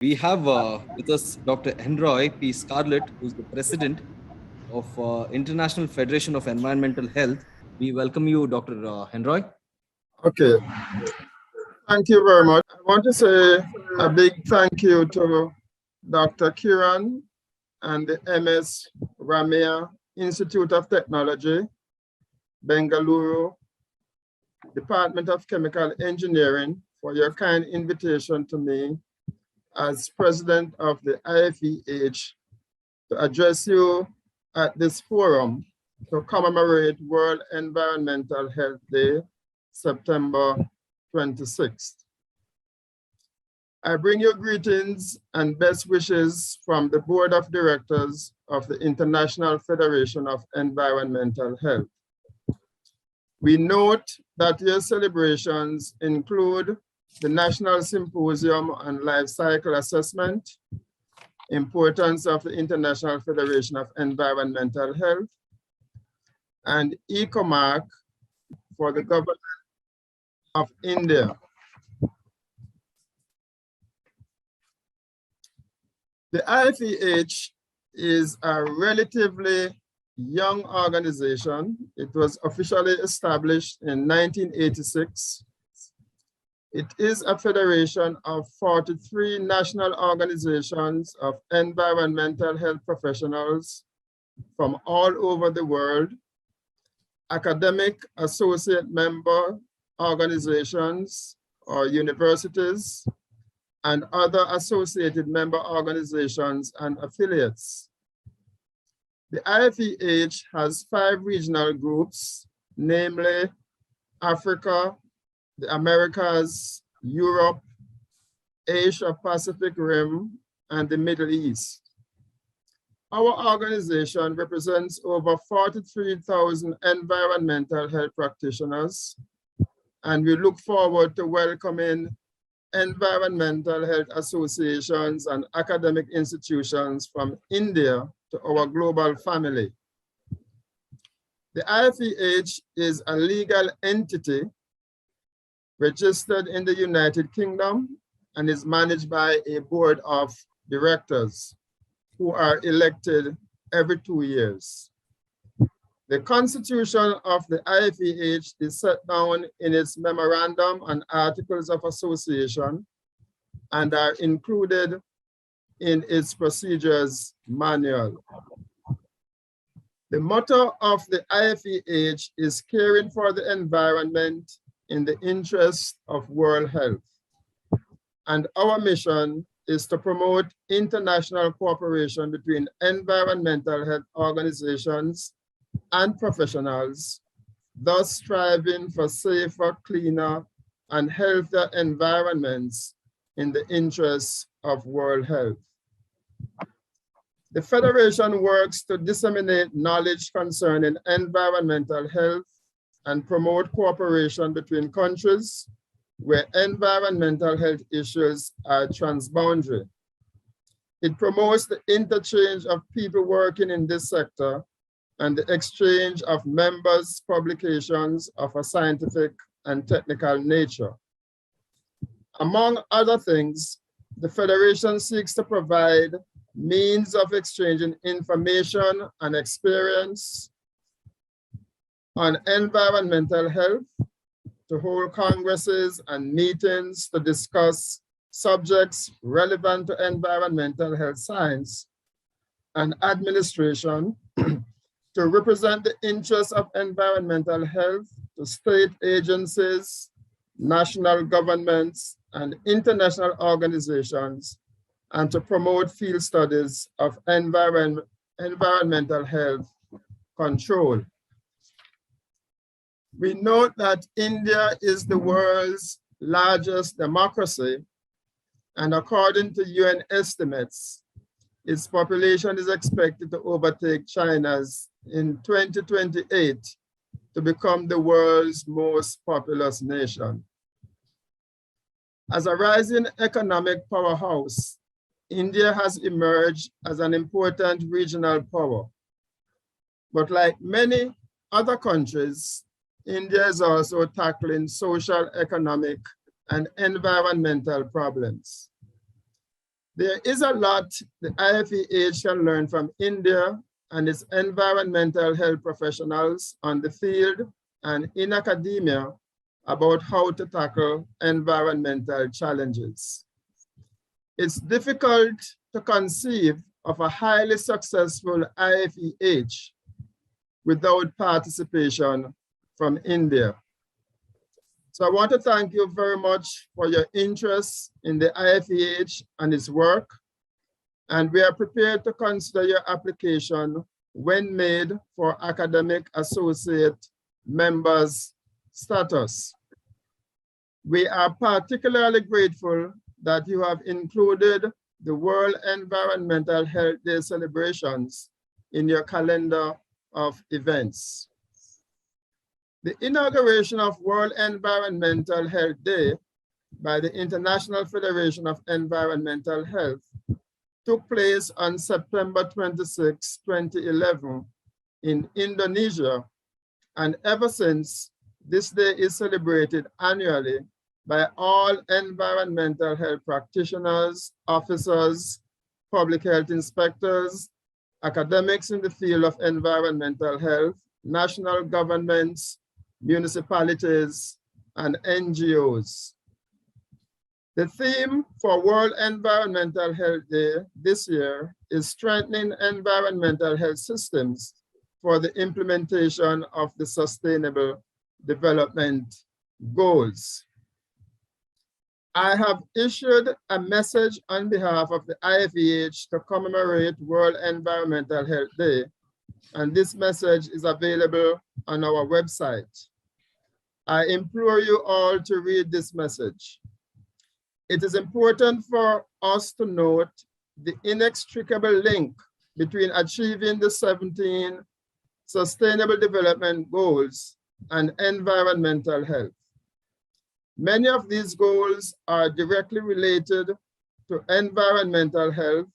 We have with us Dr. Henroy P. Scarlett, who is the president of International Federation of Environmental Health. We welcome you, Dr. Henroy. Okay, thank you very much. I want to say a big thank you to Dr. Kiran and the MS Ramaiah Institute of Technology, Bengaluru, Department of Chemical Engineering for your kind invitation to me as president of the IFEH to address you at this forum to commemorate World Environmental Health Day, September 26th. I bring you greetings and best wishes from the Board of Directors of the International Federation of Environmental Health. We note that your celebrations include the National Symposium on Life Cycle Assessment, importance of the International Federation of Environmental Health, and Ecomark for the government of India. The IFEH is a relatively young organization. It was officially established in 1986. It is a federation of 43 national organizations of environmental health professionals from all over the world, academic associate member organizations or universities, and other associated member organizations and affiliates. The IFEH has 5 regional groups, namely Africa, the Americas, Europe, Asia Pacific Rim, and the Middle East. Our organization represents over 43,000 environmental health practitioners, and we look forward to welcoming environmental health associations and academic institutions from India to our global family. The IFEH is a legal entity registered in the United Kingdom and is managed by a board of directors who are elected every 2 years. The constitution of the IFEH is set down in its memorandum and articles of association and are included in its procedures manual. The motto of the IFEH is caring for the environment in the interest of world health. And our mission is to promote international cooperation between environmental health organizations and professionals, thus striving for safer, cleaner, and healthier environments in the interests of world health. The Federation works to disseminate knowledge concerning environmental health and promote cooperation between countries where environmental health issues are transboundary. It promotes the interchange of people working in this sector and the exchange of members' publications of a scientific and technical nature. Among other things, the Federation seeks to provide means of exchanging information and experience on environmental health, to hold congresses and meetings to discuss subjects relevant to environmental health science and administration, to represent the interests of environmental health to state agencies, national governments, and international organizations, and to promote field studies of environmental health control. We note that India is the world's largest democracy, and according to UN estimates, its population is expected to overtake China's in 2028 to become the world's most populous nation. As a rising economic powerhouse, India has emerged as an important regional power. But like many other countries, India is also tackling social, economic, and environmental problems. There is a lot the IFEH can learn from India and its environmental health professionals on the field and in academia about how to tackle environmental challenges. It's difficult to conceive of a highly successful IFEH without participation from India. So I want to thank you very much for your interest in the IFEH and its work. And we are prepared to consider your application when made for academic associate members status. We are particularly grateful that you have included the World Environmental Health Day celebrations in your calendar of events. The inauguration of World Environmental Health Day by the International Federation of Environmental Health took place on September 26, 2011 in Indonesia, and ever since, this day is celebrated annually by all environmental health practitioners, officers, public health inspectors, academics in the field of environmental health, national governments, municipalities, and NGOs. The theme for World Environmental Health Day this year is strengthening environmental health systems for the implementation of the Sustainable Development Goals. I have issued a message on behalf of the IFEH to commemorate World Environmental Health Day, and this message is available on our website. I implore you all to read this message. It is important for us to note the inextricable link between achieving the 17 Sustainable Development Goals and environmental health. Many of these goals are directly related to environmental health,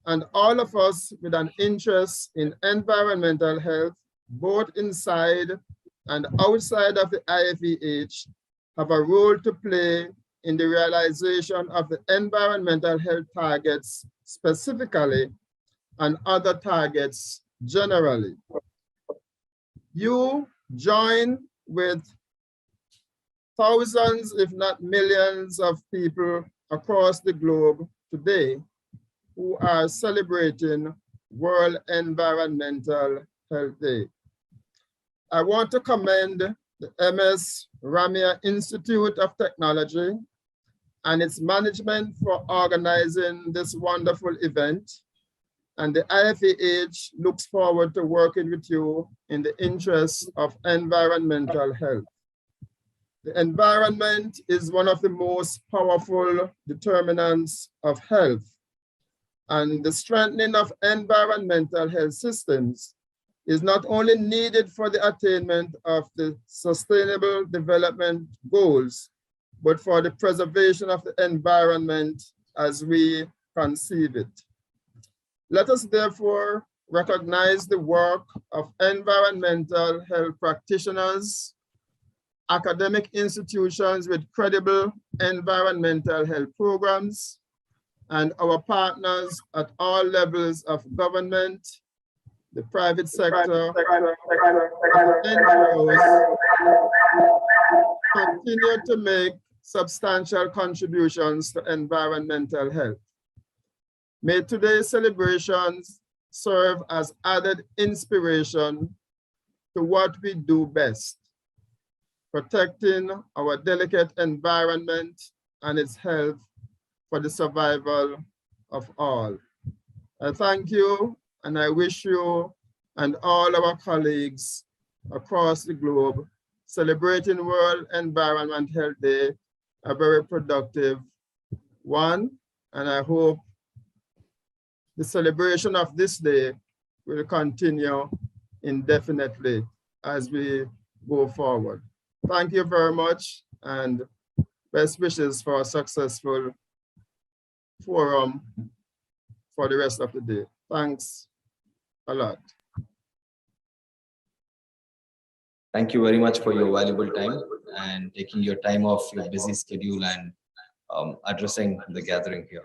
and all of us with an interest in environmental health, both inside and outside of the IFEH, have a role to play in the realization of the environmental health targets specifically and other targets generally. You join with thousands, if not millions, of people across the globe today who are celebrating World Environmental Health Day. I want to commend the Ramaiah Institute of Technology and its management for organizing this wonderful event. And the IFEH looks forward to working with you in the interest of environmental health. The environment is one of the most powerful determinants of health, and the strengthening of environmental health systems is not only needed for the attainment of the Sustainable Development Goals, but for the preservation of the environment as we conceive it. Let us therefore recognize the work of environmental health practitioners, academic institutions with credible environmental health programs, and our partners at all levels of government, the private sector, and NGOs continue to make substantial contributions to environmental health. May today's celebrations serve as added inspiration to what we do best, protecting our delicate environment and its health for the survival of all. I thank you, and I wish you and all our colleagues across the globe celebrating World Environment Health Day a very productive one, and I hope the celebration of this day will continue indefinitely as we go forward. Thank you very much, and best wishes for a successful forum for the rest of the day. Thanks a lot. Thank you very much for your valuable time and taking your time off your busy schedule and addressing the gathering here.